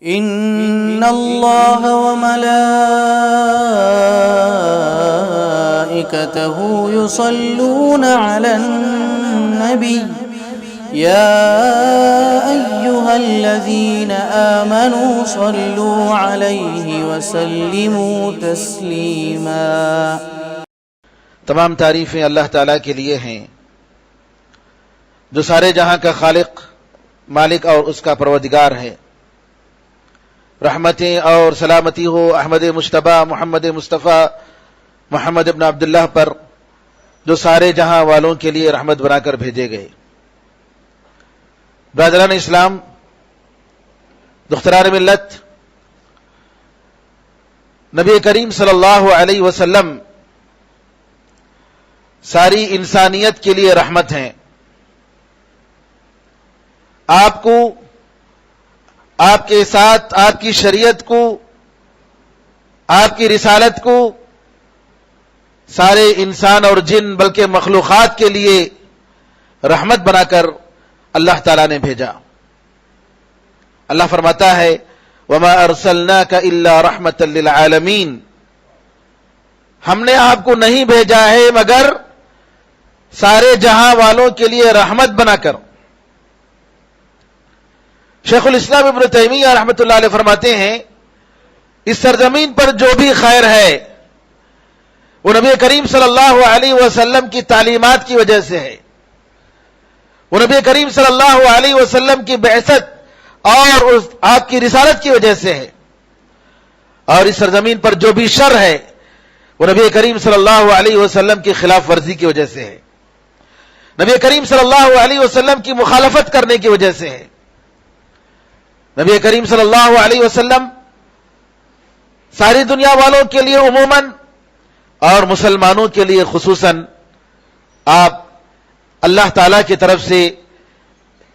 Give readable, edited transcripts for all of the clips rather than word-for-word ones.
ان اللہ وملائکتہ یصلون علی النبی یا ایہا الذین آمنوا صلوا علیہ وسلموا تسلیما۔ تمام تعریفیں اللہ تعالیٰ کے لیے ہیں جو سارے جہاں کا خالق، مالک اور اس کا پروردگار ہے۔ رحمتیں اور سلامتی ہو احمد مجتبی محمد مصطفیٰ محمد ابن عبداللہ پر، جو سارے جہاں والوں کے لیے رحمت بنا کر بھیجے گئے۔ برادران اسلام، دختران ملت، نبی کریم صلی اللہ علیہ وسلم ساری انسانیت کے لیے رحمت ہیں۔ آپ کو، آپ کے ساتھ، آپ کی شریعت کو، آپ کی رسالت کو سارے انسان اور جن بلکہ مخلوقات کے لیے رحمت بنا کر اللہ تعالیٰ نے بھیجا۔ اللہ فرماتا ہے وَمَا أَرْسَلْنَاكَ إِلَّا رَحْمَةً لِّلْعَالَمِينَ، ہم نے آپ کو نہیں بھیجا ہے مگر سارے جہاں والوں کے لیے رحمت بنا کر۔ شیخ الاسلام ابن تیمیہ رحمۃ اللہ علیہ فرماتے ہیں اس سرزمین پر جو بھی خیر ہے وہ نبی کریم صلی اللہ علیہ وسلم کی تعلیمات کی وجہ سے ہے، وہ نبی کریم صلی اللہ علیہ وسلم کی بعثت اور آپ کی رسالت کی وجہ سے ہے، اور اس سرزمین پر جو بھی شر ہے وہ نبی کریم صلی اللہ علیہ وسلم کی خلاف ورزی کی وجہ سے ہے، نبی کریم صلی اللہ علیہ وسلم کی مخالفت کرنے کی وجہ سے ہے۔ نبی کریم صلی اللہ علیہ وسلم ساری دنیا والوں کے لیے عموماً اور مسلمانوں کے لیے خصوصاً آپ اللہ تعالیٰ کی طرف سے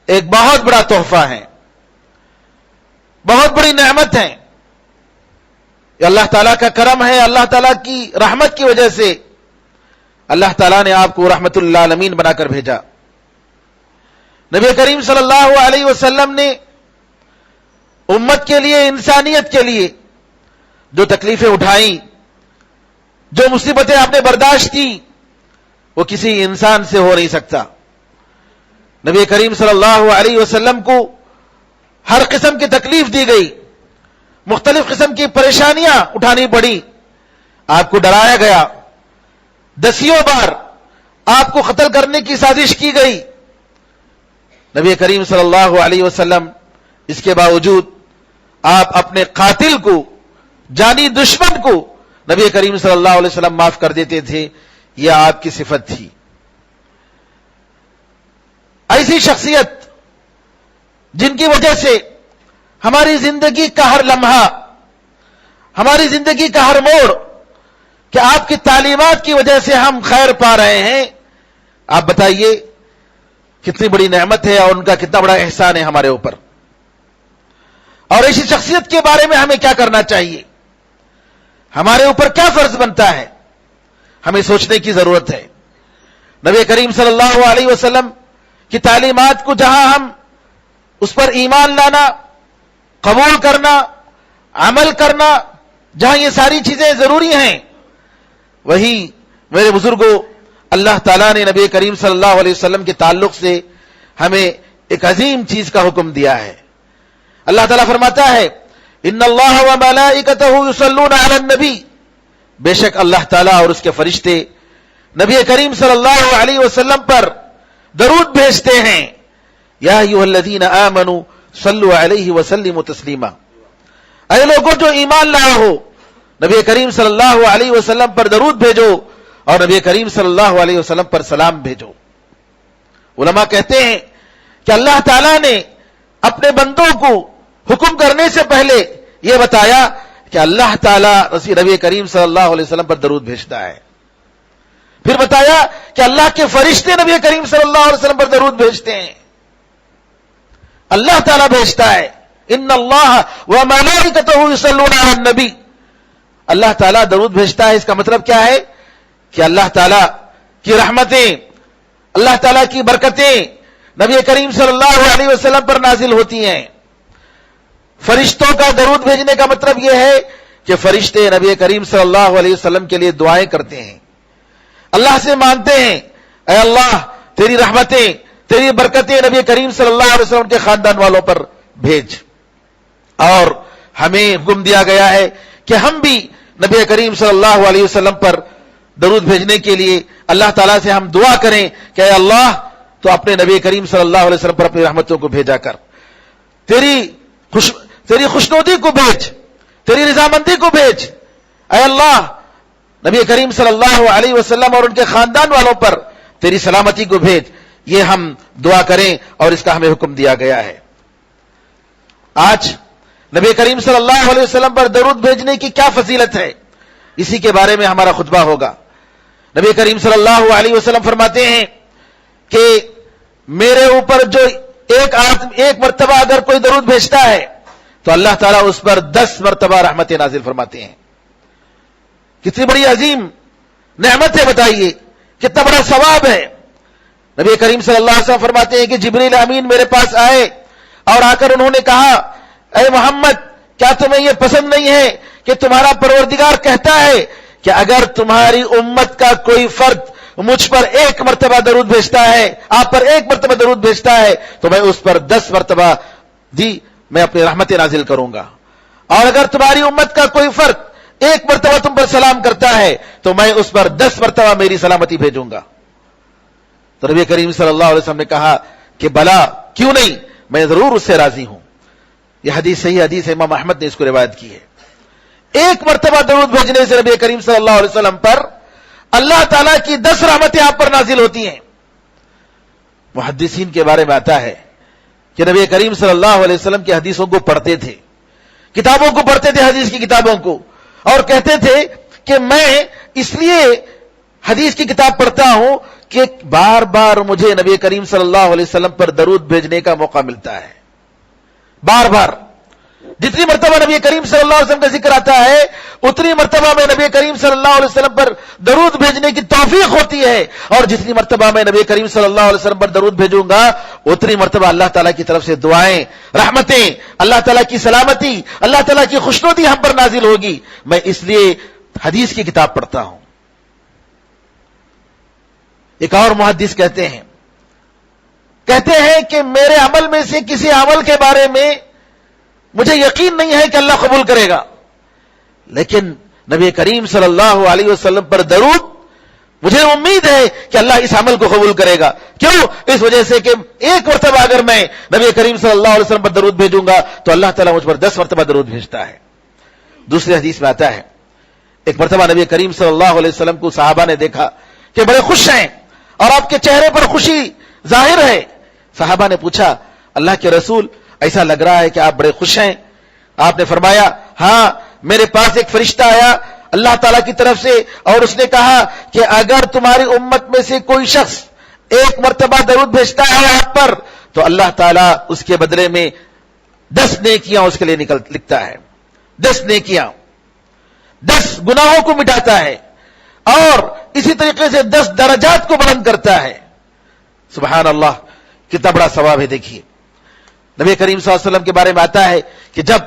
ایک بہت بڑا تحفہ ہیں، بہت بڑی نعمت ہیں۔ یہ اللہ تعالیٰ کا کرم ہے، اللہ تعالیٰ کی رحمت کی وجہ سے اللہ تعالیٰ نے آپ کو رحمت للعالمین بنا کر بھیجا۔ نبی کریم صلی اللہ علیہ وسلم نے امت کے لیے، انسانیت کے لیے جو تکلیفیں اٹھائیں، جو مصیبتیں آپ نے برداشت کی، وہ کسی انسان سے ہو نہیں سکتا۔ نبی کریم صلی اللہ علیہ وسلم کو ہر قسم کی تکلیف دی گئی، مختلف قسم کی پریشانیاں اٹھانی پڑی، آپ کو ڈرایا گیا، دسیوں بار آپ کو قتل کرنے کی سازش کی گئی۔ نبی کریم صلی اللہ علیہ وسلم اس کے باوجود آپ اپنے قاتل کو، جانی دشمن کو نبی کریم صلی اللہ علیہ وسلم معاف کر دیتے تھے، یہ آپ کی صفت تھی۔ ایسی شخصیت جن کی وجہ سے ہماری زندگی کا ہر لمحہ، ہماری زندگی کا ہر موڑ، کہ آپ کی تعلیمات کی وجہ سے ہم خیر پا رہے ہیں، آپ بتائیے کتنی بڑی نعمت ہے اور ان کا کتنا بڑا احسان ہے ہمارے اوپر۔ اور ایسی شخصیت کے بارے میں ہمیں کیا کرنا چاہیے، ہمارے اوپر کیا فرض بنتا ہے، ہمیں سوچنے کی ضرورت ہے۔ نبی کریم صلی اللہ علیہ وسلم کی تعلیمات کو جہاں ہم اس پر ایمان لانا، قبول کرنا، عمل کرنا، جہاں یہ ساری چیزیں ضروری ہیں، وہی میرے بزرگوں اللہ تعالیٰ نے نبی کریم صلی اللہ علیہ وسلم کے تعلق سے ہمیں ایک عظیم چیز کا حکم دیا ہے۔ اللہ تعالیٰ فرماتا ہے ان اللہ وملائکتہ یصلون علی النبی، بے شک اللہ تعالیٰ اور اس کے فرشتے نبی کریم صلی اللہ علیہ وسلم پر درود بھیجتے ہیں۔ یا ایھا الذین آمنوا صلوا علیہ وسلموا تسلیما، اے لوگوں جو ایمان لائے ہو، نبی کریم صلی اللہ علیہ وسلم پر درود بھیجو اور نبی کریم صلی اللہ علیہ وسلم پر سلام بھیجو۔ علماء کہتے ہیں کہ اللہ تعالیٰ نے اپنے بندوں کو حکم کرنے سے پہلے یہ بتایا کہ اللہ تعالیٰ نبی کریم صلی اللہ علیہ وسلم پر درود بھیجتا ہے، پھر بتایا کہ اللہ کے فرشتے نبی کریم صلی اللہ علیہ وسلم پر درود بھیجتے ہیں، اللہ تعالیٰ بھیجتا ہے۔ ان اللہ وملائکتہ یصلون علی النبی، اللہ تعالیٰ درود بھیجتا ہے، اس کا مطلب کیا ہے کہ اللہ تعالیٰ کی رحمتیں، اللہ تعالیٰ کی برکتیں نبی کریم صلی اللہ علیہ وسلم پر نازل ہوتی ہیں۔ فرشتوں کا درود بھیجنے کا مطلب یہ ہے کہ فرشتے نبی کریم صلی اللہ علیہ وسلم کے لیے دعائیں کرتے ہیں، اللہ سے مانتے ہیں اے اللہ تیری رحمتیں تیری برکتیں نبی کریم صلی اللہ علیہ وسلم کے خاندان والوں پر بھیج. اور ہمیں حکم دیا گیا ہے کہ ہم بھی نبی کریم صلی اللہ علیہ وسلم پر درود بھیجنے کے لیے اللہ تعالیٰ سے ہم دعا کریں کہ اے اللہ تو اپنے نبی کریم صلی اللہ علیہ وسلم پر اپنی رحمتوں کو بھیجا کر، تیری خوشنودی کو بھیج، تیری رضامندی کو بھیج. اے اللہ نبی کریم صلی اللہ علیہ وسلم اور ان کے خاندان والوں پر تیری سلامتی کو بھیج. یہ ہم دعا کریں اور اس کا ہمیں حکم دیا گیا ہے. آج نبی کریم صلی اللہ علیہ وسلم پر درود بھیجنے کی کیا فضیلت ہے، اسی کے بارے میں ہمارا خطبہ ہوگا. نبی کریم صلی اللہ علیہ وسلم فرماتے ہیں کہ میرے اوپر جو ایک مرتبہ اگر کوئی درود بھیجتا ہے تو اللہ تعالیٰ اس پر 10 مرتبہ رحمتیں نازل فرماتے ہیں. کتنی بڑی عظیم نعمت ہے، بتائیے کتنا بڑا ثواب ہے. نبی کریم صلی اللہ علیہ وسلم فرماتے ہیں کہ جبریل امین میرے پاس آئے اور آ کر انہوں نے کہا اے محمد کیا تمہیں یہ پسند نہیں ہے کہ تمہارا پروردگار کہتا ہے کہ اگر تمہاری امت کا کوئی فرد مجھ پر 1 مرتبہ درود بھیجتا ہے، آپ پر 1 مرتبہ درود بھیجتا ہے تو میں اس پر 10 مرتبہ میں اپنی رحمتیں نازل کروں گا، اور اگر تمہاری امت کا کوئی فرد 1 مرتبہ تم پر سلام کرتا ہے تو میں اس پر 10 مرتبہ میری سلامتی بھیجوں گا. تو نبی کریم صلی اللہ علیہ وسلم نے کہا کہ بلا کیوں نہیں، میں ضرور اس سے راضی ہوں. یہ حدیث صحیح حدیث ہے، امام احمد نے اس کو روایت کی ہے. 1 مرتبہ درود بھیجنے سے نبی کریم صلی اللہ علیہ وسلم پر اللہ تعالیٰ کی 10 رحمتیں آپ پر نازل ہوتی ہیں. محدثین کے بارے میں آتا ہے کہ نبی کریم صلی اللہ علیہ وسلم کی حدیثوں کو پڑھتے تھے، کتابوں کو پڑھتے تھے، حدیث کی کتابوں کو، اور کہتے تھے کہ میں اس لیے حدیث کی کتاب پڑھتا ہوں کہ بار بار مجھے نبی کریم صلی اللہ علیہ وسلم پر درود بھیجنے کا موقع ملتا ہے. بار بار جتنی مرتبہ نبی کریم صلی اللہ علیہ وسلم کا ذکر آتا ہے اتنی مرتبہ میں نبی کریم صلی اللہ علیہ وسلم پر درود بھیجنے کی توفیق ہوتی ہے، اور جتنی مرتبہ میں نبی کریم صلی اللہ علیہ وسلم پر درود بھیجوں گا اتنی مرتبہ اللہ تعالیٰ کی طرف سے دعائیں، رحمتیں، اللہ تعالیٰ کی سلامتی، اللہ تعالیٰ کی خوشنودی ہم پر نازل ہوگی. میں اس لیے حدیث کی کتاب پڑھتا ہوں. ایک اور محدث کہتے ہیں کہ میرے عمل میں سے کسی عمل کے بارے میں مجھے یقین نہیں ہے کہ اللہ قبول کرے گا، لیکن نبی کریم صلی اللہ علیہ وسلم پر درود مجھے امید ہے کہ اللہ اس عمل کو قبول کرے گا. کیوں؟ اس وجہ سے کہ 1 مرتبہ اگر میں نبی کریم صلی اللہ علیہ وسلم پر درود بھیجوں گا تو اللہ تعالیٰ مجھ پر 10 مرتبہ درود بھیجتا ہے. دوسری حدیث میں آتا ہے ایک مرتبہ نبی کریم صلی اللہ علیہ وسلم کو صحابہ نے دیکھا کہ بڑے خوش ہیں اور آپ کے چہرے پر خوشی ظاہر ہے. صحابہ نے پوچھا اللہ کے رسول ایسا لگ رہا ہے کہ آپ بڑے خوش ہیں. آپ نے فرمایا ہاں میرے پاس ایک فرشتہ آیا اللہ تعالیٰ کی طرف سے اور اس نے کہا کہ اگر تمہاری امت میں سے کوئی شخص 1 مرتبہ درود بھیجتا ہے آپ پر تو اللہ تعالیٰ اس کے بدلے میں 10 نیکیاں اس کے لیے لکھتا ہے. 10 نیکیاں، 10 گناہوں کو مٹاتا ہے اور اسی طریقے سے 10 درجات کو بلند کرتا ہے. سبحان اللہ کتنا بڑا ثواب ہے. دیکھیے نبی کریم صلی اللہ علیہ وسلم کے بارے میں آتا ہے کہ جب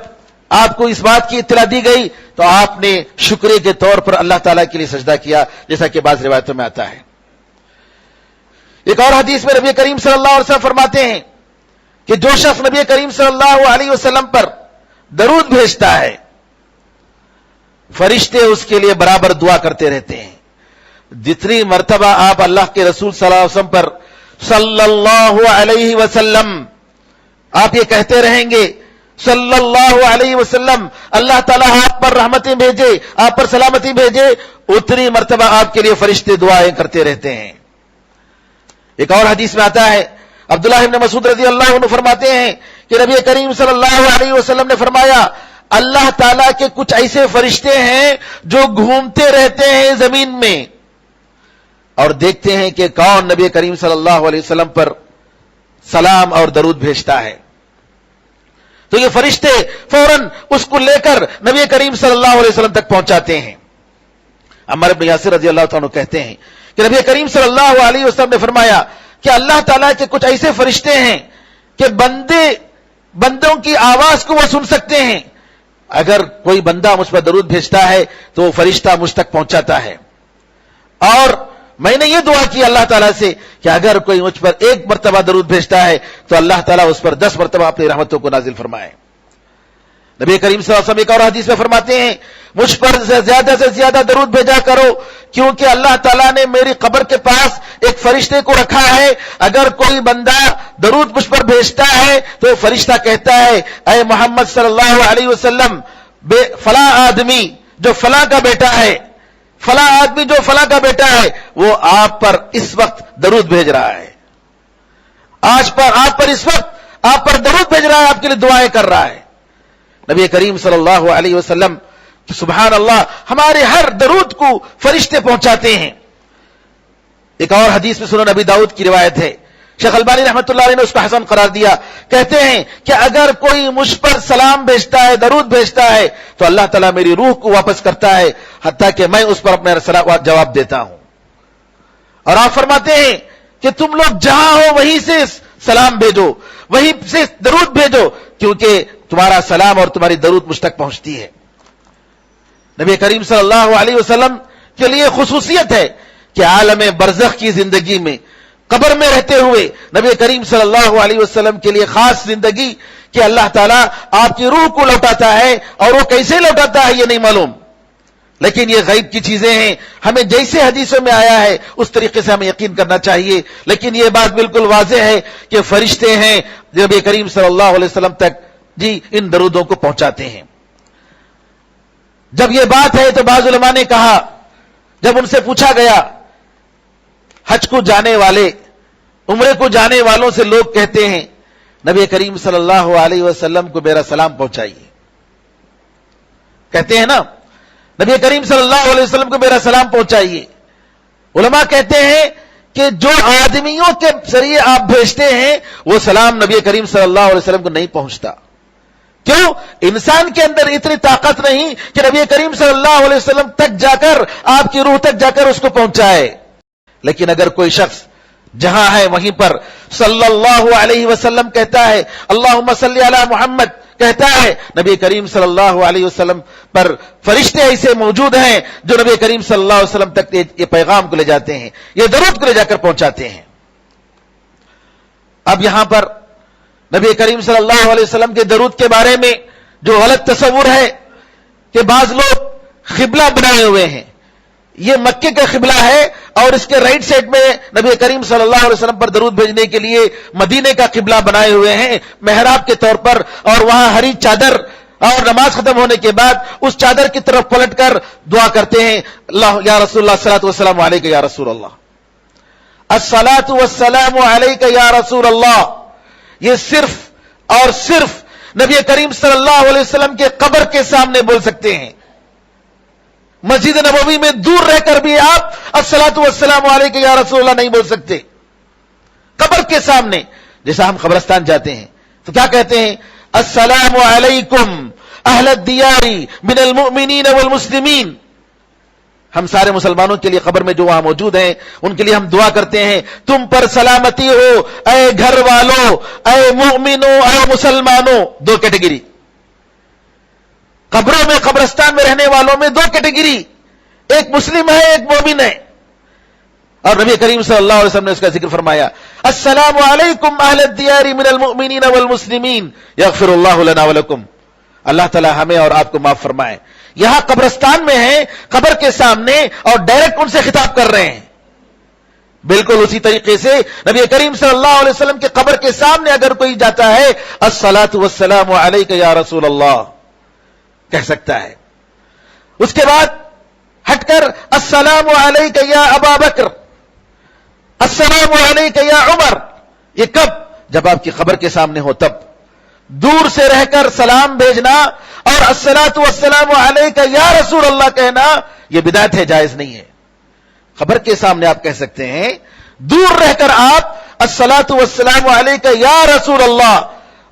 آپ کو اس بات کی اطلاع دی گئی تو آپ نے شکریہ کے طور پر اللہ تعالیٰ کے لیے سجدہ کیا، جیسا کہ بعض روایتوں میں آتا ہے. ایک اور حدیث میں نبی کریم صلی اللہ علیہ وسلم فرماتے ہیں کہ جو شخص نبی کریم صلی اللہ علیہ وسلم پر درود بھیجتا ہے فرشتے اس کے لیے برابر دعا کرتے رہتے ہیں. جتنی مرتبہ آپ اللہ کے رسول صلی اللہ علیہ وسلم پر صلی اللہ علیہ وسلم آپ یہ کہتے رہیں گے صلی اللہ علیہ وسلم، اللہ تعالیٰ آپ پر رحمتیں بھیجے، آپ پر سلامتی بھیجے، اتنی مرتبہ آپ کے لیے فرشتے دعائیں کرتے رہتے ہیں. ایک اور حدیث میں آتا ہے عبداللہ ابن مسعود رضی اللہ عنہ فرماتے ہیں کہ نبی کریم صلی اللہ علیہ وسلم نے فرمایا اللہ تعالیٰ کے کچھ ایسے فرشتے ہیں جو گھومتے رہتے ہیں زمین میں اور دیکھتے ہیں کہ کون نبی کریم صلی اللہ علیہ وسلم پر سلام اور درود بھیجتا ہے. تو یہ فرشتے فوراً اس کو لے کر نبی کریم صلی اللہ علیہ وسلم تک پہنچاتے ہیں. عمار بن یاسر رضی اللہ عنہ کہتے ہیں کہ نبی کریم صلی اللہ علیہ وسلم نے فرمایا کہ اللہ تعالیٰ کے کچھ ایسے فرشتے ہیں کہ بندے بندوں کی آواز کو وہ سن سکتے ہیں. اگر کوئی بندہ مجھ پر درود بھیجتا ہے تو وہ فرشتہ مجھ تک پہنچاتا ہے. اور میں نے یہ دعا کی اللہ تعالیٰ سے کہ اگر کوئی مجھ پر 1 مرتبہ درود بھیجتا ہے تو اللہ تعالیٰ اس پر 10 مرتبہ اپنی رحمتوں کو نازل فرمائے. نبی کریم صلی اللہ علیہ وسلم ایک اور حدیث میں فرماتے ہیں مجھ پر زیادہ سے زیادہ درود بھیجا کرو کیونکہ اللہ تعالیٰ نے میری قبر کے پاس ایک فرشتے کو رکھا ہے. اگر کوئی بندہ درود مجھ پر بھیجتا ہے تو فرشتہ کہتا ہے اے محمد صلی اللہ علیہ وسلم فلاں آدمی جو فلاں کا بیٹا ہے فلاں آدمی جو فلاں کا بیٹا ہے وہ آپ پر اس وقت درود بھیج رہا ہے. آپ پر اس وقت آپ پر درود بھیج رہا ہے, آپ کے لیے دعائیں کر رہا ہے. نبی کریم صلی اللہ علیہ وسلم سبحان اللہ ہمارے ہر درود کو فرشتے پہنچاتے ہیں. ایک اور حدیث میں سنن نبی داؤد کی روایت ہے, شیخ البانی رحمۃ اللہ علیہ نے اس کو حسن قرار دیا. کہتے ہیں کہ اگر کوئی مجھ پر سلام بھیجتا ہے درود بھیجتا ہے تو اللہ تعالیٰ میری روح کو واپس کرتا ہے حتیٰ کہ میں اس پر اپنا جواب دیتا ہوں. اور آپ فرماتے ہیں کہ تم لوگ جہاں ہو وہیں سے سلام بھیجو, وہیں سے درود بھیجو کیونکہ تمہارا سلام اور تمہاری درود مجھ تک پہنچتی ہے. نبی کریم صلی اللہ علیہ وسلم کے لیے خصوصیت ہے کہ عالم برزخ کی زندگی میں قبر میں رہتے ہوئے نبی کریم صلی اللہ علیہ وسلم کے لیے خاص زندگی کہ اللہ تعالیٰ آپ کی روح کو لوٹاتا ہے, اور وہ کیسے لوٹاتا ہے یہ نہیں معلوم, لیکن یہ غیب کی چیزیں ہیں. ہمیں جیسے حدیثوں میں آیا ہے اس طریقے سے ہمیں یقین کرنا چاہیے. لیکن یہ بات بالکل واضح ہے کہ فرشتے ہیں جو نبی کریم صلی اللہ علیہ وسلم تک ان درودوں کو پہنچاتے ہیں. جب یہ بات ہے تو بعض علماء نے کہا, جب ان سے پوچھا گیا حج کو جانے والے عمرے کو جانے والوں سے لوگ کہتے ہیں نبی کریم صلی اللہ علیہ وسلم کو میرا سلام پہنچائیے, کہتے ہیں نا نبی کریم صلی اللہ علیہ وسلم کو میرا سلام پہنچائیے. علماء کہتے ہیں کہ جو آدمیوں کے ذریعے آپ بھیجتے ہیں وہ سلام نبی کریم صلی اللہ علیہ وسلم کو نہیں پہنچتا. کیوں؟ انسان کے اندر اتنی طاقت نہیں کہ نبی کریم صلی اللہ علیہ وسلم تک جا کر آپ کی روح تک جا کر اس کو پہنچائے. لیکن اگر کوئی شخص جہاں ہے وہیں پر صلی اللہ علیہ وسلم کہتا ہے, اللہم صلی علی محمد کہتا ہے, نبی کریم صلی اللہ علیہ وسلم پر فرشتے ایسے موجود ہیں جو نبی کریم صلی اللہ علیہ وسلم تک یہ پیغام کو لے جاتے ہیں, یہ درود کو لے جا کر پہنچاتے ہیں. اب یہاں پر نبی کریم صلی اللہ علیہ وسلم کے درود کے بارے میں جو غلط تصور ہے کہ بعض لوگ قبلہ بنائے ہوئے ہیں, یہ مکے کا قبلہ ہے اور اس کے رائٹ سائڈ میں نبی کریم صلی اللہ علیہ وسلم پر درود بھیجنے کے لیے مدینے کا قبلہ بنائے ہوئے ہیں محراب کے طور پر, اور وہاں ہری چادر, اور نماز ختم ہونے کے بعد اس چادر کی طرف پلٹ کر دعا کرتے ہیں اللہ یا رسول اللہ الصلوۃ والسلام علیک یا رسول اللہ, الصلاۃ والسلام علیک یا رسول اللہ. یہ صرف اور صرف نبی کریم صلی اللہ علیہ وسلم کے قبر کے سامنے بول سکتے ہیں. مسجد نبوی میں دور رہ کر بھی آپ الصلاۃ والسلام علیک یا رسول اللہ نہیں بول سکتے. قبر کے سامنے جیسا ہم قبرستان جاتے ہیں تو کیا کہتے ہیں, السلام علیکم اہل الدیار من المؤمنین والمسلمین. ہم سارے مسلمانوں کے لیے قبر میں جو وہاں موجود ہیں ان کے لیے ہم دعا کرتے ہیں تم پر سلامتی ہو اے گھر والوں, اے مومنوں, اے مسلمانوں. 2 کیٹیگری قبروں میں, قبرستان میں رہنے والوں میں 2 کیٹیگری, ایک مسلم ہے ایک مومن ہے. اور نبی کریم صلی اللہ علیہ وسلم نے اس کا ذکر فرمایا, السلام علیکم اہل الدیار من المؤمنین والمسلمین یغفر اللہ لنا ولکم. اللہ تعالی ہمیں اور آپ کو معاف فرمائے. یہاں قبرستان میں ہیں قبر کے سامنے اور ڈائریکٹ ان سے خطاب کر رہے ہیں. بالکل اسی طریقے سے نبی کریم صلی اللہ علیہ وسلم کے قبر کے سامنے اگر کوئی جاتا ہے الصلاۃ والسلام علیک یا رسول اللہ کہہ سکتا ہے. اس کے بعد ہٹ کر السلام علیک یا ابا بکر, السلام علیک یا عمر. یہ کب؟ جب آپ کی قبر کے سامنے ہو تب. دور سے رہ کر سلام بھیجنا اور الصلاۃ والسلام علیک یا رسول اللہ کہنا یہ بدعت ہے, جائز نہیں ہے. قبر کے سامنے آپ کہہ سکتے ہیں, دور رہ کر آپ الصلاۃ والسلام علیک یا رسول اللہ,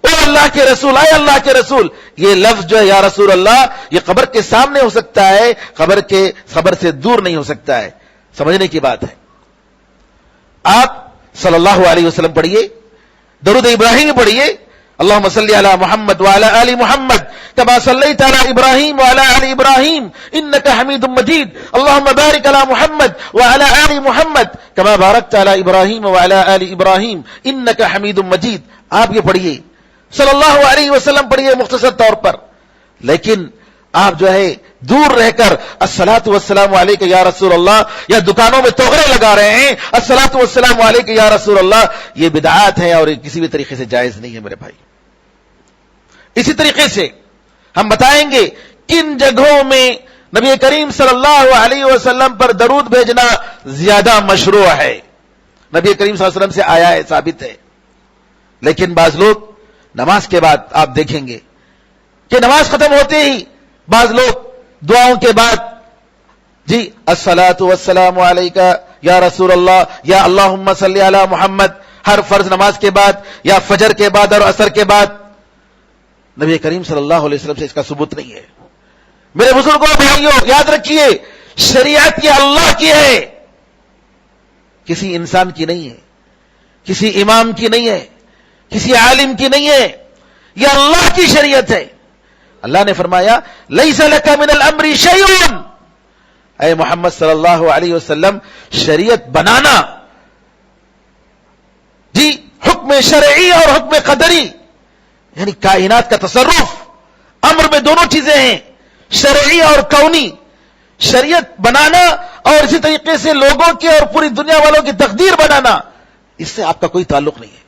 او اللہ کے رسول, اے اللہ کے رسول. یہ لفظ جو ہے یا رسول اللہ یہ قبر کے سامنے ہو سکتا ہے, قبر سے دور نہیں ہو سکتا ہے. سمجھنے کی بات ہے. آپ صلی اللہ علیہ وسلم پڑھیے, درود ابراہیم پڑھیے, اللهم صل على محمد وعلى آل محمد كما صليت على إبراهيم وعلى آل إبراهيم إنك حميد مجيد اللهم بارك على محمد وعلى آل محمد كما باركت على إبراهيم وعلى آل إبراهيم إنك حميد مجيد. آپ یہ پڑھیے صلی اللہ علیہ وسلم پڑھیے مختصر طور پر, لیکن آپ جو ہے دور رہ کر الصلاۃ والسلام علیک یا رسول اللہ یا دکانوں میں توغرے لگا رہے ہیں الصلاۃ والسلام علیک یا رسول اللہ, یہ بدعات ہے اور کسی بھی طریقے سے جائز نہیں ہے میرے بھائی. اسی طریقے سے ہم بتائیں گے کن جگہوں میں نبی کریم صلی اللہ علیہ وسلم پر درود بھیجنا زیادہ مشروع ہے. نبی کریم صلی اللہ علیہ وسلم سے آیا ہے, ثابت ہے. لیکن بعض لوگ نماز کے بعد آپ دیکھیں گے کہ نماز ختم ہوتے ہی بعض لوگ دعاؤں کے بعد جی الصلاۃ والسلام علیکہ یا رسول اللہ یا اللہم صلی علی محمد, ہر فرض نماز کے بعد یا فجر کے بعد اور عصر کے بعد. نبی کریم صلی اللہ علیہ وسلم سے اس کا ثبوت نہیں ہے. میرے بزرگوں بھائیوں یاد رکھیے, شریعت یہ اللہ کی ہے, کسی انسان کی نہیں ہے, کسی امام کی نہیں ہے, کسی عالم کی نہیں ہے, یہ اللہ کی شریعت ہے. اللہ نے فرمایا لیس لک من الامر شیء, اے محمد صلی اللہ علیہ وسلم شریعت بنانا جی حکم شرعی اور حکم قدری یعنی کائنات کا تصرف, امر میں دونوں چیزیں ہیں, شرعی اور کونی. شریعت بنانا اور اسی طریقے سے لوگوں کی اور پوری دنیا والوں کی تقدیر بنانا, اس سے آپ کا کوئی تعلق نہیں ہے.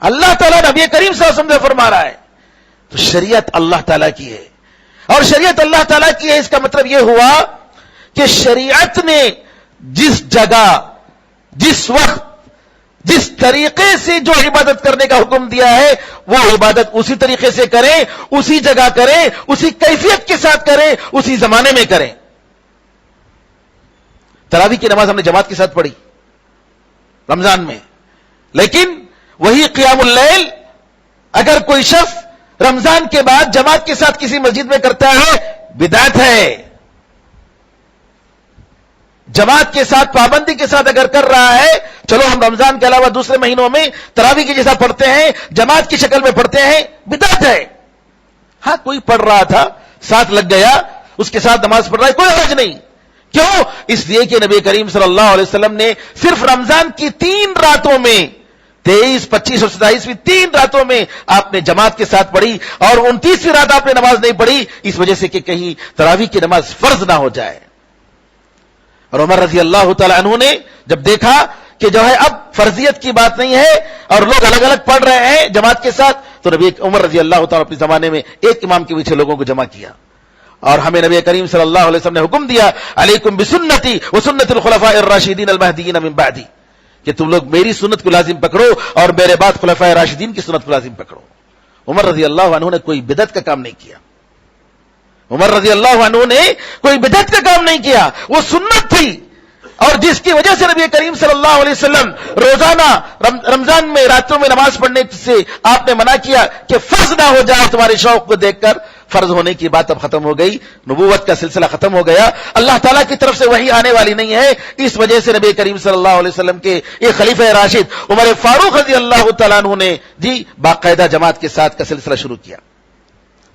اللہ تعالیٰ نبی کریم صلی اللہ علیہ وسلم سے فرما رہا ہے, تو شریعت اللہ تعالیٰ کی ہے. اور شریعت اللہ تعالیٰ کی ہے اس کا مطلب یہ ہوا کہ شریعت نے جس جگہ جس وقت جس طریقے سے جو عبادت کرنے کا حکم دیا ہے وہ عبادت اسی طریقے سے کریں, اسی جگہ کریں, اسی کیفیت کے ساتھ کریں, اسی زمانے میں کریں. تراویح کی نماز ہم نے جماعت کے ساتھ پڑھی رمضان میں, لیکن وہی قیام اللیل اگر کوئی شخص رمضان کے بعد جماعت کے ساتھ کسی مسجد میں کرتا ہے بدعت ہے. جماعت کے ساتھ پابندی کے ساتھ اگر کر رہا ہے, چلو ہم رمضان کے علاوہ دوسرے مہینوں میں تراویح کے جیسا پڑھتے ہیں, جماعت کی شکل میں پڑھتے ہیں, بدعت ہے. ہاں کوئی پڑھ رہا تھا ساتھ لگ گیا, اس کے ساتھ نماز پڑھ رہا ہے, کوئی حرج نہیں. کیوں؟ اس لیے کہ نبی کریم صلی اللہ علیہ وسلم نے صرف رمضان کی 3 راتوں میں 23, 25 اور 27ویں 3 راتوں میں آپ نے جماعت کے ساتھ پڑھی, اور 29ویں رات آپ نے نماز نہیں پڑھی اس وجہ سے کہ کہیں تراویح کی نماز فرض نہ ہو جائے. اور عمر رضی اللہ تعالی عنہ نے جب دیکھا کہ جو ہے اب فرضیت کی بات نہیں ہے اور لوگ الگ الگ پڑھ رہے ہیں جماعت کے ساتھ, تو نبی عمر رضی اللہ تعالی اپنے زمانے میں ایک امام کے پیچھے لوگوں کو جمع کیا. اور ہمیں نبی کریم صلی اللہ علیہ وسلم نے حکم دیا علیکم بسنتی وسنت الخلفاء الراشدین المہدیین من بعدی, کہ تم لوگ میری سنت کو لازم پکڑو اور میرے بعد خلفائے راشدین کی سنت کو لازم پکڑو. عمر رضی اللہ عنہ نے کوئی بدعت کا کام نہیں کیا. عمر رضی اللہ عنہ نے کوئی بدعت کا کام نہیں کیا, وہ سنت تھی. اور جس کی وجہ سے نبی کریم صلی اللہ علیہ وسلم روزانہ رمضان میں راتوں میں نماز پڑھنے سے آپ نے منع کیا کہ فرض نہ ہو جائے تمہارے شوق کو دیکھ کر. فرض ہونے کی بات اب ختم ہو گئی, نبوت کا سلسلہ ختم ہو گیا, اللہ تعالیٰ کی طرف سے وحی آنے والی نہیں ہے. اس وجہ سے نبی کریم صلی اللہ علیہ وسلم کے ایک خلیفہ راشد عمر فاروق رضی اللہ تعالیٰ عنہ نے جی باقاعدہ جماعت کے ساتھ کا سلسلہ شروع کیا.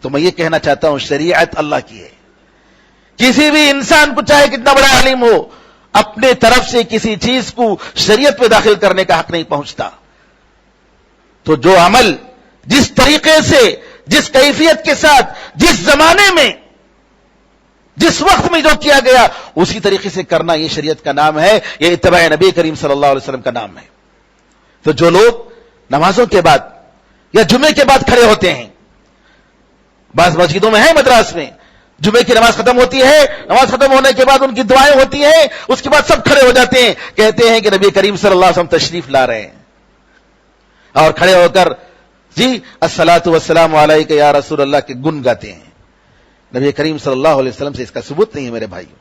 تو میں یہ کہنا چاہتا ہوں شریعت اللہ کی ہے. کسی بھی انسان کو چاہے کتنا بڑا عالم ہو, اپنے طرف سے کسی چیز کو شریعت میں داخل کرنے کا حق نہیں پہنچتا. تو جو عمل جس طریقے سے جس کیفیت کے ساتھ جس زمانے میں جس وقت میں جو کیا گیا اسی طریقے سے کرنا یہ شریعت کا نام ہے, یہ اتباع نبی کریم صلی اللہ علیہ وسلم کا نام ہے. تو جو لوگ نمازوں کے بعد یا جمعے کے بعد کھڑے ہوتے ہیں, بعض مسجدوں میں ہے مدراس میں جمعے کی نماز ختم ہوتی ہے, نماز ختم ہونے کے بعد ان کی دعائیں ہوتی ہیں, اس کے بعد سب کھڑے ہو جاتے ہیں, کہتے ہیں کہ نبی کریم صلی اللہ علیہ وسلم تشریف لا رہے ہیں, اور کھڑے ہو کر جی الصلاۃ والسلام علیک یا رسول اللہ کے گن گاتے ہیں. نبی کریم صلی اللہ علیہ وسلم سے اس کا ثبوت نہیں ہے میرے بھائیو.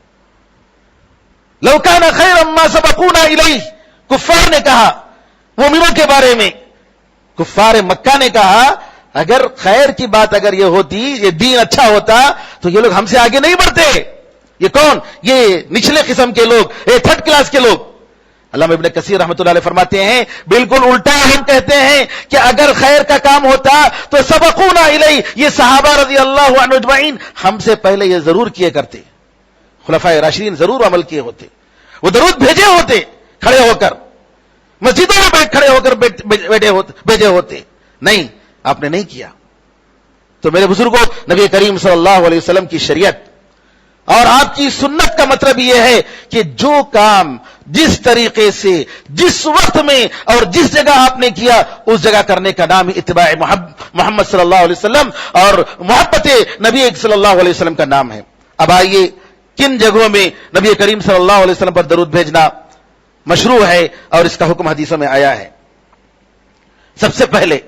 لو کان خیرا ما سبقونا الیہ, کفار نے کہا مومنوں کے بارے میں, کفار مکہ نے کہا اگر خیر کی بات اگر یہ ہوتی, یہ دین اچھا ہوتا تو یہ لوگ ہم سے آگے نہیں بڑھتے. یہ کون؟ یہ نچلے قسم کے لوگ, یہ 3rd کلاس کے لوگ, علامہ ابن کثیر رحمۃ اللہ علیہ فرماتے ہیں بالکل الٹا ہم کہتے ہیں کہ اگر خیر کا کام ہوتا تو سبقونا الیہ، یہ صحابہ رضی اللہ عنہ اجمعین ہم سے پہلے یہ ضرور کیے کرتے، خلفائے راشدین ضرور عمل کیے ہوتے، وہ درود بھیجے ہوتے کھڑے ہو کر، مسجدوں میں کھڑے ہو کر بھیجے ہوتے، نہیں آپ نے نہیں کیا۔ تو میرے بزرگوں، نبی کریم صلی اللہ علیہ وسلم کی شریعت اور آپ کی سنت کا مطلب یہ ہے کہ جو کام جس طریقے سے جس وقت میں اور جس جگہ آپ نے کیا اس جگہ کرنے کا نام اتباع محمد صلی اللہ علیہ وسلم اور محبت نبی صلی اللہ علیہ وسلم کا نام ہے۔ اب آئیے کن جگہوں میں نبی کریم صلی اللہ علیہ وسلم پر درود بھیجنا مشروع ہے اور اس کا حکم حدیثوں میں آیا ہے۔ سب سے پہلے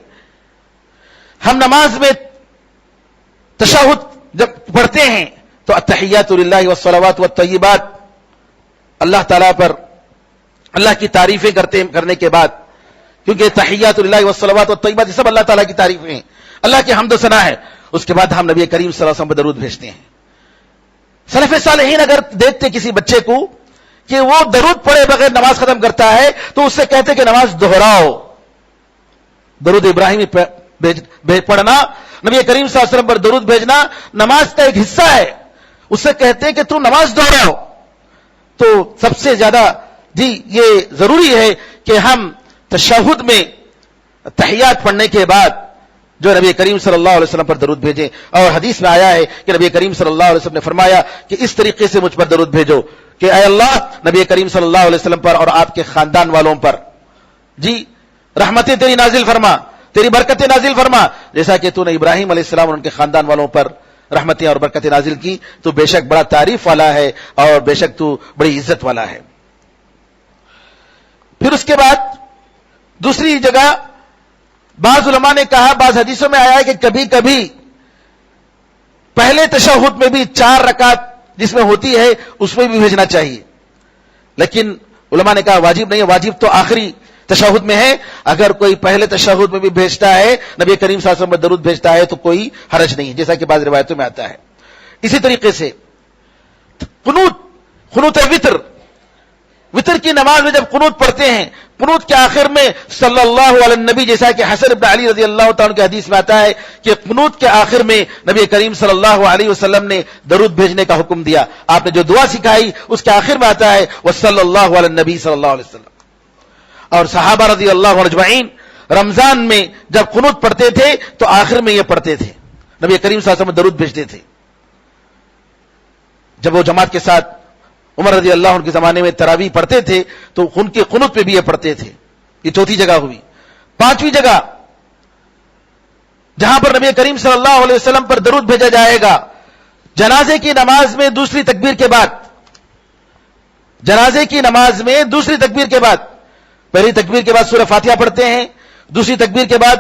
ہم نماز میں تشہد جب پڑھتے ہیں تو التحیات للہ والصلوات والطیبات، اللہ تعالیٰ پر اللہ کی تعریفیں کرنے کے بعد، کیونکہ تحیات للہ والصلوات والطیبات یہ سب اللہ تعالیٰ کی تعریفیں ہیں، اللہ کی حمد و ثنا ہے، اس کے بعد ہم نبی کریم صلی اللہ علیہ وسلم پر درود بھیجتے ہیں۔ سلف صالحین اگر دیکھتے کسی بچے کو کہ وہ درود پڑھے بغیر نماز ختم کرتا ہے تو اس سے کہتے کہ نماز دہراؤ۔ درود ابراہیمی پڑھنا، نبی کریم صلی اللہ علیہ وسلم پر درود بھیجنا نماز کا ایک حصہ ہے، اس سے کہتے ہیں کہ تو نماز دہراؤ۔ تو سب سے زیادہ یہ ضروری ہے کہ ہم تشہد میں تحیات پڑھنے کے بعد جو نبی کریم صلی اللہ علیہ وسلم پر درود بھیجیں، اور حدیث میں آیا ہے کہ نبی کریم صلی اللہ علیہ وسلم نے فرمایا کہ اس طریقے سے مجھ پر درود بھیجو کہ اے اللہ نبی کریم صلی اللہ علیہ وسلم پر اور آپ کے خاندان والوں پر رحمتیں تیری نازل فرما، تیری برکتیں نازل فرما، جیسا کہ تو نے ابراہیم علیہ السلام اور ان کے خاندان والوں پر رحمتیں اور برکتیں نازل کی، تو بے شک بڑا تعریف والا ہے اور بے شک تو بڑی عزت والا ہے۔ پھر اس کے بعد دوسری جگہ بعض علماء نے کہا، بعض حدیثوں میں آیا ہے کہ کبھی کبھی پہلے تشہد میں بھی 4 رکعت جس میں ہوتی ہے اس میں بھی بھیجنا چاہیے، لیکن علماء نے کہا واجب نہیں ہے، واجب تو آخری تشہد میں ہے۔ اگر کوئی پہلے تشہد میں بھی بھیجتا ہے، نبی کریم صلی اللہ علیہ وسلم پر درود بھیجتا ہے تو کوئی حرج نہیں، جیسا کہ بعض روایتوں میں آتا ہے۔ اسی طریقے سے قنوت وتر کی نماز میں جب قنوت پڑھتے ہیں، قنوت کے آخر میں صلی اللہ علیہ نبی، جیسا کہ حسن بن علی رضی اللہ تعالیٰ کی حدیث میں آتا ہے کہ قنوت کے آخر میں نبی کریم صلی اللہ علیہ وسلم نے درود بھیجنے کا حکم دیا۔ آپ نے جو دعا سکھائی اس کے آخر میں آتا ہے وصلی اللہ علیہ نبی صلی اللہ علیہ وسلم۔ اور صحابہ رضی اللہ عنہ اجمعین رمضان میں جب قنوت پڑھتے تھے تو آخر میں یہ پڑھتے تھے، نبی کریم صلی اللہ علیہ وسلم درود بھیجتے تھے۔ جب وہ جماعت کے ساتھ عمر رضی اللہ عنہ کے زمانے میں تراویح پڑھتے تھے تو ان کے قنوت پہ بھی یہ پڑھتے تھے۔ یہ چوتھی جگہ ہوئی۔ 5ویں جگہ جہاں پر نبی کریم صلی اللہ علیہ وسلم پر درود بھیجا جائے گا، جنازے کی نماز میں دوسری تکبیر کے بعد، جنازے کی نماز میں دوسری تکبیر کے بعد، پہلی تکبیر کے بعد سورہ فاتحہ پڑھتے ہیں، دوسری تکبیر کے بعد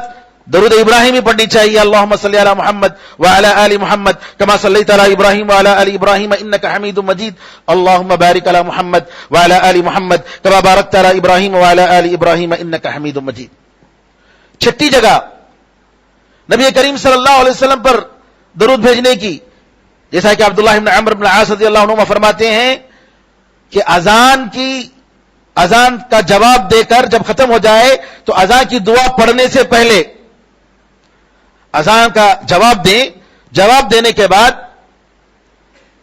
درود ابراہیمی پڑھنی چاہیے، اللہم صلی علی محمد وعلی آل محمد کما صلیت علی ابراہیم وعلی آل ابراہیم انک حمید مجید، اللہم بارک علی محمد وعلی آل محمد کما بارکت علی ابراہیم وعلی آل ابراہیم انک حمید مجید۔ 6 جگہ نبی کریم صلی اللہ علیہ وسلم پر درود بھیجنے کی، جیسا کہ عبداللہ بن عمرو بن العاص رضی اللہ عنہ فرماتے ہیں کہ اذان کا جواب دے کر جب ختم ہو جائے تو اذان کی دعا پڑھنے سے پہلے اذان کا جواب دیں، جواب دینے کے بعد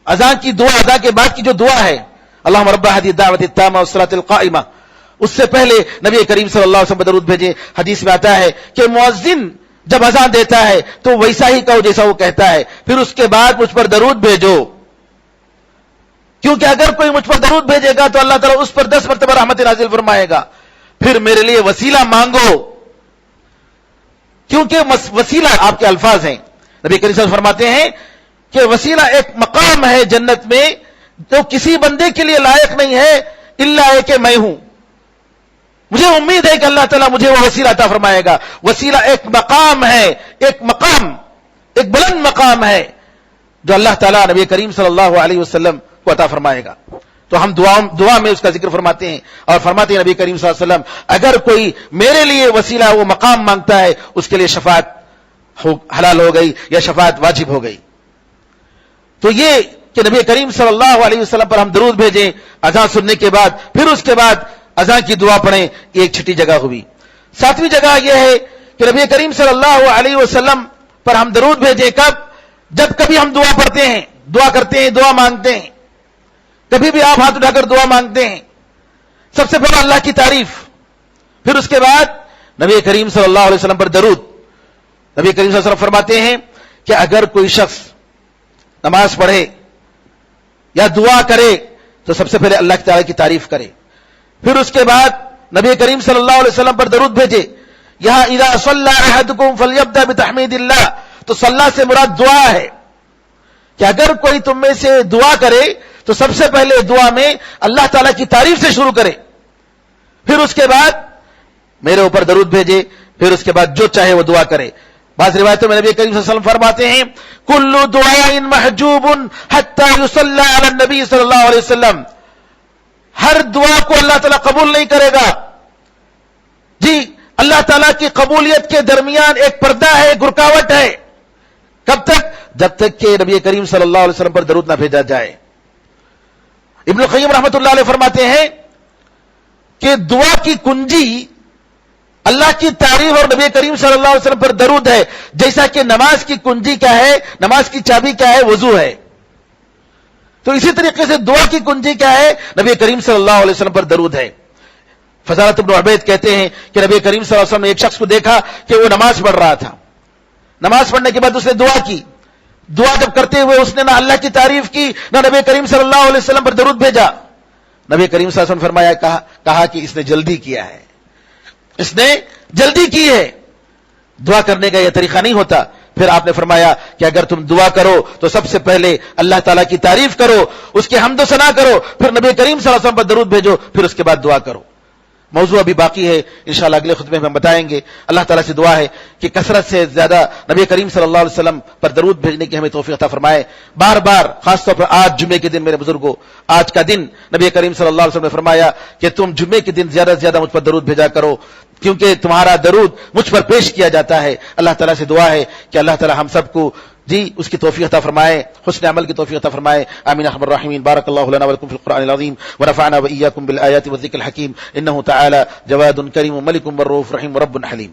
اذان کی دعا، اذان کے بعد کی جو دعا ہے اللہم رب هذه الدعوة التامة والصلاة القائمة، اس سے پہلے نبی کریم صلی اللہ علیہ وسلم درود بھیجے۔ حدیث میں آتا ہے کہ مؤذن جب اذان دیتا ہے تو ویسا ہی کہو جیسا وہ کہتا ہے، پھر اس کے بعد مجھ پر درود بھیجو، کیونکہ اگر کوئی مجھ پر درود بھیجے گا تو اللہ تعالیٰ اس پر 10 مرتبہ رحمت نازل فرمائے گا۔ پھر میرے لیے وسیلہ مانگو، کیونکہ وسیلہ آپ کے الفاظ ہیں، نبی کریم صلی اللہ علیہ وسلم فرماتے ہیں کہ وسیلہ ایک مقام ہے جنت میں جو کسی بندے کے لیے لائق نہیں ہے الا کہ میں ہوں، مجھے امید ہے کہ اللہ تعالیٰ مجھے وہ وسیلہ عطا فرمائے گا۔ وسیلہ ایک مقام ہے، ایک بلند مقام ہے جو اللہ تعالیٰ نبی کریم صلی اللہ علیہ وسلم کو عطا فرمائے گا۔ تو ہم دعا میں اس کا ذکر فرماتے ہیں اور فرماتے ہیں نبی کریم صلی اللہ علیہ وسلم اگر کوئی میرے لیے وسیلہ وہ مقام مانگتا ہے اس کے لیے شفاعت حلال ہو گئی یا شفاعت واجب ہو گئی۔ تو یہ کہ نبی کریم صلی اللہ علیہ وسلم پر ہم درود بھیجیں اذان سننے کے بعد، پھر اس کے بعد اذان کی دعا پڑھیں، یہ ایک چھٹی جگہ ہوئی۔ ساتویں جگہ یہ ہے کہ نبی کریم صلی اللہ علیہ وسلم پر ہم درود بھیجیں کب؟ جب کبھی ہم دعا پڑھتے ہیں، دعا کرتے ہیں، دعا مانگتے ہیں، کبھی بھی آپ ہاتھ اٹھا کر دعا مانگتے ہیں، سب سے پہلے اللہ کی تعریف، پھر اس کے بعد نبی کریم صلی اللہ علیہ وسلم پر درود۔ نبی کریم صلی اللہ علیہ وسلم فرماتے ہیں کہ اگر کوئی شخص نماز پڑھے یا دعا کرے تو سب سے پہلے اللہ تعالیٰ کی تعریف کرے، پھر اس کے بعد نبی کریم صلی اللہ علیہ وسلم پر درود بھیجے۔ یہاں اذا صلی احدکم فلیبدأ بتحمید اللہ، تو صلی سے مراد دعا ہے کہ اگر کوئی تم میں سے دعا کرے تو سب سے پہلے دعا میں اللہ تعالیٰ کی تعریف سے شروع کرے، پھر اس کے بعد میرے اوپر درود بھیجے، پھر اس کے بعد جو چاہے وہ دعا کرے۔ بعض روایتوں میں نبی کریم صلی اللہ علیہ وسلم فرماتے ہیں کل دعاء محجوب حتی یصلی علی النبی صلی اللہ علیہ وسلم، ہر دعا کو اللہ تعالیٰ قبول نہیں کرے گا۔ جی، اللہ تعالیٰ کی قبولیت کے درمیان ایک پردہ ہے، ایک رکاوٹ ہے، کب تک؟ جب تک کہ نبی کریم صلی اللہ علیہ وسلم پر درود نہ بھیجا جائے۔ ابن القیم رحمۃ اللہ علیہ فرماتے ہیں کہ دعا کی کنجی اللہ کی تعریف اور نبی کریم صلی اللہ علیہ وسلم پر درود ہے، جیسا کہ نماز کی کنجی کیا ہے، نماز کی چابی کیا ہے، وضو ہے۔ تو اسی طریقے سے دعا کی کنجی کیا ہے، نبی کریم صلی اللہ علیہ وسلم پر درود ہے۔ فضالۃ ابن عبید کہتے ہیں کہ نبی کریم صلی اللہ علیہ وسلم نے ایک شخص کو دیکھا کہ وہ نماز پڑھ رہا تھا، نماز پڑھنے کے بعد اس نے دعا کی، دعا جب کرتے ہوئے اس نے نہ اللہ کی تعریف کی نہ نبی کریم صلی اللہ علیہ وسلم پر درود بھیجا۔ نبی کریم صلی اللہ علیہ وسلم نے فرمایا، کہا کہ اس نے جلدی کیا ہے، اس نے جلدی کی ہے، دعا کرنے کا یہ طریقہ نہیں ہوتا۔ پھر آپ نے فرمایا کہ اگر تم دعا کرو تو سب سے پہلے اللہ تعالیٰ کی تعریف کرو، اس کے حمد و ثنا کرو، پھر نبی کریم صلی اللہ علیہ وسلم پر درود بھیجو، پھر اس کے بعد دعا کرو۔ موضوع ابھی باقی ہے، انشاءاللہ اگلے خطبے میں ہم بتائیں گے۔ اللہ تعالیٰ سے دعا ہے کہ کثرت سے زیادہ نبی کریم صلی اللہ علیہ وسلم پر درود بھیجنے کی ہمیں توفیق عطا فرمائے۔ بار بار، خاص طور پر آج جمعے کے دن میرے بزرگوں، آج کا دن نبی کریم صلی اللہ علیہ وسلم نے فرمایا کہ تم جمعے کے دن زیادہ سے زیادہ مجھ پر درود بھیجا کرو، کیونکہ تمہارا درود مجھ پر پیش کیا جاتا ہے۔ اللہ تعالیٰ سے دعا ہے کہ اللہ تعالیٰ ہم سب کو اس کی توفیق عطا فرمائے، حسن عمل کی توفیق عطا فرمائے۔ آمین ارحم الراحمین۔ بارک اللہ لنا ولکم فی القرآن العظیم ونفعنا وإیاکم بالآیات والذکر الحکیم، انہ تعالی جواد کریم ملک رؤوف رحیم رب حلیم۔